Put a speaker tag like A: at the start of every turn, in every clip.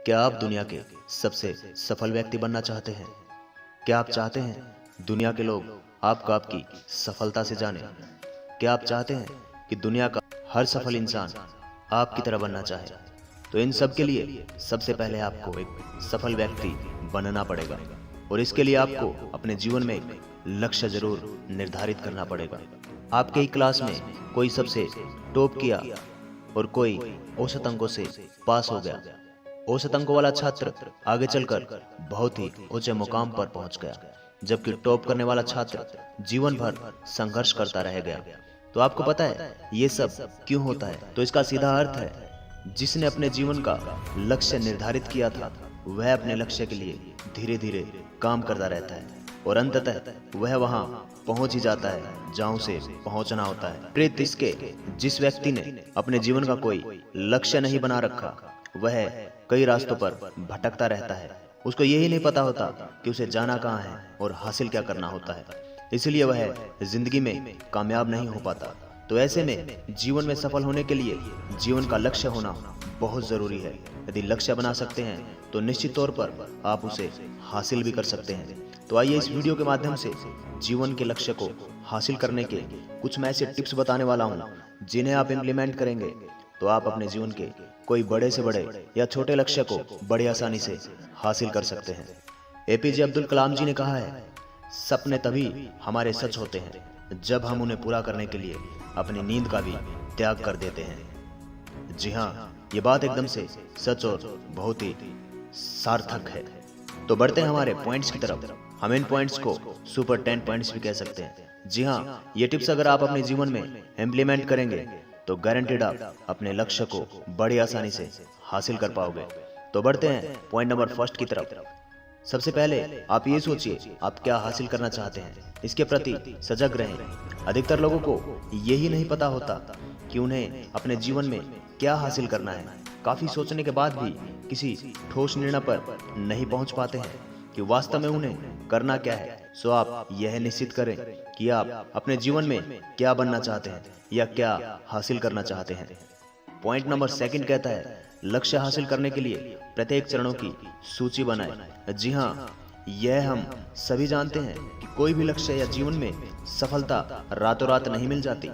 A: क्या आप दुनिया के सबसे सफल व्यक्ति बनना चाहते हैं? क्या आप चाहते हैं दुनिया के लोग आपको आपकी सफलता से जानें? क्या आप चाहते हैं कि दुनिया का हर सफल इंसान आपकी तरह बनना चाहे? तो इन सब के लिए सबसे पहले आपको एक सफल व्यक्ति बनना पड़ेगा और इसके लिए आपको अपने जीवन में एक लक्ष्य जरूर निर्धारित करना पड़ेगा। आपके ही क्लास में कोई सबसे टॉप किया और कोई औसत अंकों से पास हो गया। औसत अंकों वाला छात्र आगे चलकर बहुत ही ऊंचे मुकाम पर पहुंच गया, जबकि टॉप करने वाला छात्र जीवन भर संघर्ष करता रह गया। तो आपको पता है ये सब क्यों होता है? तो इसका सीधा अर्थ है, जिसने अपने जीवन का लक्ष्य निर्धारित किया था वह अपने लक्ष्य के लिए धीरे धीरे काम करता रहता है और अंततः वह वहां पहुंच ही जाता है जहां उसे पहुंचना होता है। प्रेत इसके जिस व्यक्ति ने अपने जीवन का कोई लक्ष्य नहीं बना रखा वह कई रास्तों पर भटकता रहता है। उसको यही नहीं पता होता कि उसे जाना कहाँ है और हासिल क्या करना होता है, इसलिए वह जिंदगी में कामयाब नहीं हो पाता। तो ऐसे में जीवन में सफल होने के लिए जीवन का लक्ष्य होना बहुत जरूरी है। यदि लक्ष्य बना सकते हैं तो निश्चित तौर पर आप उसे हासिल भी कर सकते हैं। तो आइए इस वीडियो के माध्यम से जीवन के लक्ष्य को हासिल करने के कुछ मैं ऐसे टिप्स बताने वाला हूँ जिन्हें आप इम्प्लीमेंट करेंगे तो आप अपने जीवन के कोई बड़े से बड़े या छोटे लक्ष्य को बड़ी आसानी से हासिल कर सकते हैं। एपीजे अब्दुल कलाम जी ने कहा है, सपने तभी हमारे सच होते हैं जब हम उन्हें पूरा करने के लिए अपनी नींद का भी त्याग कर देते हैं। जी हाँ, ये बात एकदम से सच और बहुत ही सार्थक है। तो बढ़ते हैं हमारे पॉइंट्स की तरफ। हम इन पॉइंट्स को सुपर 10 पॉइंट्स भी कह सकते हैं। जी हाँ, ये टिप्स अगर आप अपने जीवन में इम्प्लीमेंट करेंगे तो गारंटेड आप अपने लक्ष्य को बड़ी आसानी से हासिल कर पाओगे। तो बढ़ते हैं पॉइंट नंबर फर्स्ट की तरफ। सबसे पहले आप ये सोचिए आप क्या हासिल करना चाहते हैं, इसके प्रति सजग रहें। अधिकतर लोगों को यही नहीं पता होता कि उन्हें अपने जीवन में क्या हासिल करना है। काफी सोचने के बाद भी किसी ठोस निर्णय पर नहीं पहुंच पाते हैं कि वास्तव में उन्हें करना क्या है। सो आप यह निश्चित करें कि आप अपने जीवन में क्या बनना चाहते हैं या क्या हासिल करना चाहते हैं। पॉइंट नंबर सेकंड कहता है, लक्ष्य हासिल करने के लिए प्रत्येक चरणों की सूची बनाएं। जी हाँ, यह हम सभी जानते हैं कि कोई भी लक्ष्य या जीवन में सफलता रातों रात नहीं मिल जाती।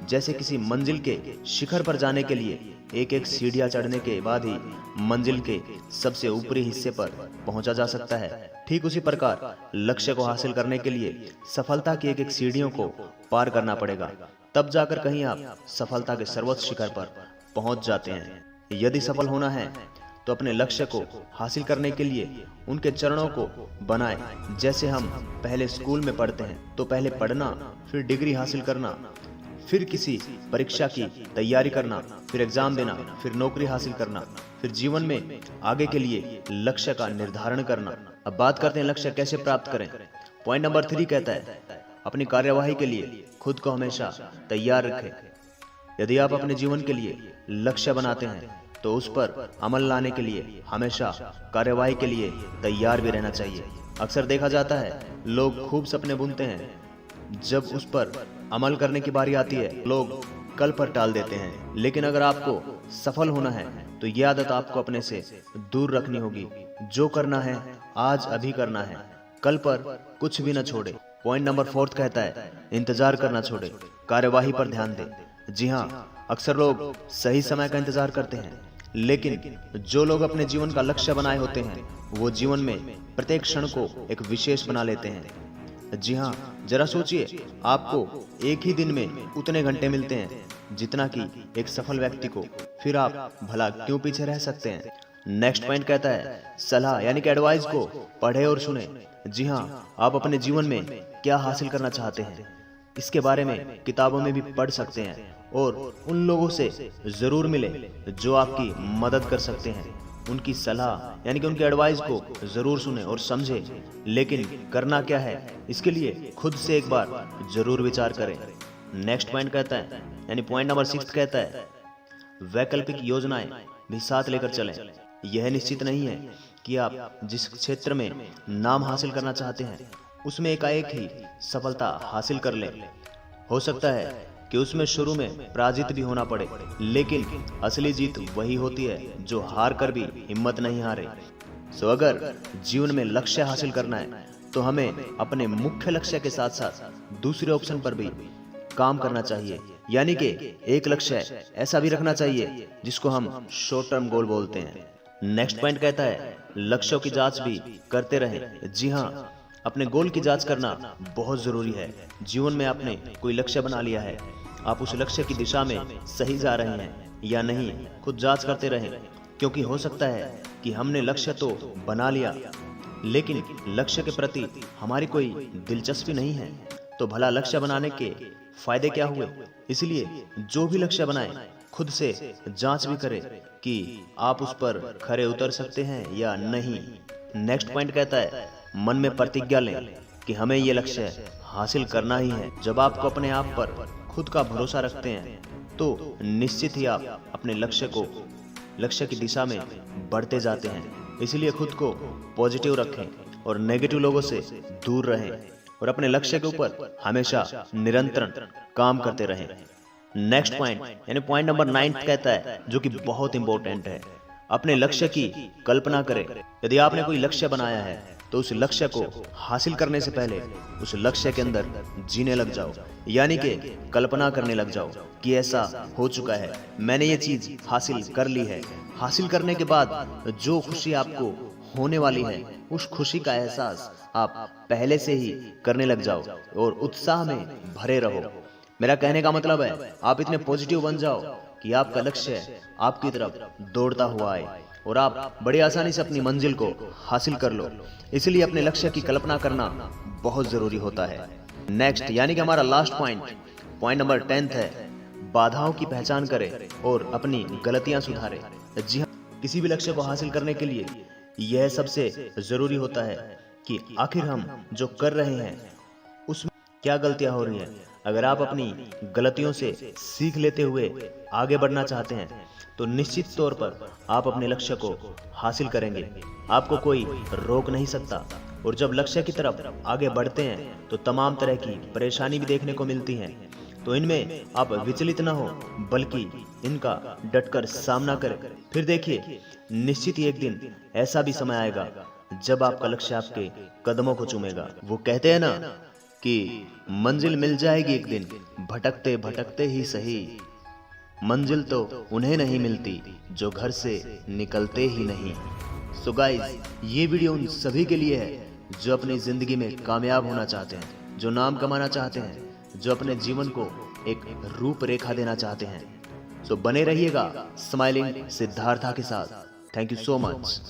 A: जैसे किसी मंजिल के शिखर पर जाने के लिए एक एक सीढ़ियां चढ़ने के बाद ही मंजिल के सबसे ऊपरी हिस्से पर पहुंचा जा सकता है, ठीक उसी प्रकार लक्ष्य को हासिल करने के लिए सफलता की एक एक सीढ़ियों को पार करना पड़ेगा, तब जाकर कहीं आप सफलता के सर्वोच्च शिखर पर पहुंच जाते हैं। यदि सफल होना है तो अपने लक्ष्य को हासिल करने के लिए उनके चरणों को बनाएं। जैसे हम पहले स्कूल में पढ़ते हैं तो पहले पढ़ना, फिर डिग्री हासिल करना, फिर किसी परीक्षा की तैयारी करना, फिर एग्जाम देना, फिर नौकरी हासिल करना, फिर जीवन में आगे के लिए लक्ष्य का निर्धारण करना। अब बात करते हैं लक्ष्य कैसे प्राप्त करें। पॉइंट नंबर 3 कहता है, अपनी कार्यवाही के लिए खुद को हमेशा तैयार रखें। यदि आप अपने जीवन के लिए लक्ष्य बनाते हैं तो उस पर अमल लाने के लिए हमेशा कार्यवाही के लिए तैयार भी रहना चाहिए। अक्सर देखा जाता है लोग खूब सपने बुनते हैं, जब उस पर अमल करने की बारी आती है लोग कल पर टाल देते हैं। लेकिन अगर आपको सफल होना है तो यह आदत आपको अपने से दूर रखनी होगी। जो करना है आज अभी करना है, कल पर कुछ भी न छोड़े। पॉइंट नंबर 4 कहता है, इंतजार करना छोड़े, कार्यवाही पर ध्यान दें। जी हाँ, अक्सर लोग सही समय का इंतजार करते हैं, लेकिन जो लोग अपने जीवन का लक्ष्य बनाए होते हैं वो जीवन में प्रत्येक क्षण को एक विशेष बना लेते हैं। जी हाँ, जरा सोचिए, आपको एक ही दिन में उतने घंटे मिलते हैं जितना कि एक सफल व्यक्ति को, फिर आप भला क्यों पीछे रह सकते हैं। नेक्स्ट पॉइंट कहता है, सलाह यानी कि एडवाइस को पढ़े और सुने। जी हाँ, आप अपने जीवन में क्या हासिल करना चाहते हैं इसके बारे में किताबों में भी पढ़ सकते हैं और उन लोगों से जरूर मिले जो आपकी मदद कर सकते हैं। उनकी सलाह यानी कि उनकी एडवाइस को जरूर सुने और समझे, लेकिन करना क्या है इसके लिए खुद से एक बार जरूर विचार करें। नेक्स्ट पॉइंट कहता है यानी पॉइंट नंबर 6 कहता है, वैकल्पिक योजनाएं भी साथ लेकर चलें। यह निश्चित नहीं है कि आप जिस क्षेत्र में नाम हासिल करना चाहते हैं उसमें एकाएक ही सफलता हासिल कर लें। हो सकता है कि उसमें शुरू में पराजित भी होना पड़े, लेकिन असली जीत वही होती है जो हार कर भी हिम्मत नहीं हारे। सो अगर जीवन में लक्ष्य हासिल करना है तो हमें अपने मुख्य लक्ष्य के साथ साथ दूसरे ऑप्शन पर भी काम करना चाहिए। यानी कि एक लक्ष्य ऐसा भी रखना चाहिए जिसको हम शॉर्ट टर्म गोल बोलते हैं। नेक्स्ट पॉइंट कहता है लक्ष्यों की जांच भी करते रहें। जी हाँ, अपने गोल की जांच करना बहुत जरूरी है। जीवन में आपने कोई लक्ष्य बना लिया है, आप उस लक्ष्य की दिशा में सही जा रहे हैं या नहीं, खुद जांच करते रहें। क्योंकि हो सकता है कि हमने लक्ष्य तो बना लिया लेकिन लक्ष्य के प्रति हमारी कोई दिलचस्पी नहीं है, तो भला लक्ष्य बनाने के फायदे क्या हुए। इसलिए जो भी लक्ष्य बनाएं खुद से जांच भी करें कि आप उस पर खरे उतर सकते हैं या नहीं। नेक्स्ट पॉइंट कहता है मन में प्रतिज्ञा लें कि हमें ये लक्ष्य हासिल करना ही है। जब आपको अपने आप पर खुद का भरोसा रखते हैं तो निश्चित ही आप अपने लक्ष्य की दिशा में बढ़ते जाते हैं। इसलिए खुद को पॉजिटिव रखें और नेगेटिव लोगों से दूर रहें और अपने लक्ष्य के ऊपर हमेशा निरंतर काम करते रहें। नेक्स्ट पॉइंट यानी पॉइंट नंबर 9 कहता है, जो कि बहुत इंपॉर्टेंट है, अपने लक्ष्य की कल्पना करें। यदि आपने कोई लक्ष्य बनाया है तो उस लक्ष्य को हासिल करने से पहले उस लक्ष्य के अंदर जीने लग जाओ, यानी कि कल्पना करने लग जाओ कि ऐसा हो चुका है, मैंने ये चीज हासिल कर ली है। हासिल करने के बाद जो खुशी आपको होने वाली है उस खुशी का एहसास आप पहले से ही करने लग जाओ और उत्साह में भरे रहो। मेरा कहने का मतलब है आप इतने पॉजिटिव बन जाओ कि आपका लक्ष्य आपकी तरफ दौड़ता हुआ आए और आप बड़ी आसानी से अपनी मंजिल को हासिल कर लो। इसलिए अपने लक्ष्य की कल्पना करना बहुत जरूरी होता है। नेक्स्ट यानी कि हमारा लास्ट पॉइंट नंबर 10 है, बाधाओं की पहचान करें और अपनी गलतियां सुधारें। जी हाँ, किसी भी लक्ष्य को हासिल करने के लिए यह सबसे जरूरी होता है कि आखिर हम जो कर रहे हैं उसमें क्या गलतियां हो रही हैं। अगर आप अपनी गलतियों से सीख लेते हुए आगे बढ़ना चाहते हैं तो निश्चित तौर पर आप अपने लक्ष्य को हासिल करेंगे, आपको कोई रोक नहीं सकता। और जब लक्ष्य की तरफ आगे बढ़ते हैं तो तमाम तरह की परेशानी भी देखने को मिलती हैं, तो इनमें आप विचलित न हो बल्कि इनका डटकर सामना करें। फिर देखिए निश्चित ही एक दिन ऐसा भी समय आएगा जब आपका लक्ष्य आपके कदमों को चूमेगा। वो कहते हैं ना कि मंजिल मिल जाएगी एक दिन, भटकते भटकते ही सही। मंजिल तो उन्हें नहीं मिलती जो घर से निकलते ही नहीं। सो गाइस, ये वीडियो उन सभी के लिए है जो अपनी जिंदगी में कामयाब होना चाहते हैं, जो नाम कमाना चाहते हैं, जो अपने जीवन को एक रूपरेखा देना चाहते हैं। सो बने रहिएगा स्माइलिंग सिद्धार्था के साथ। Thank you so much.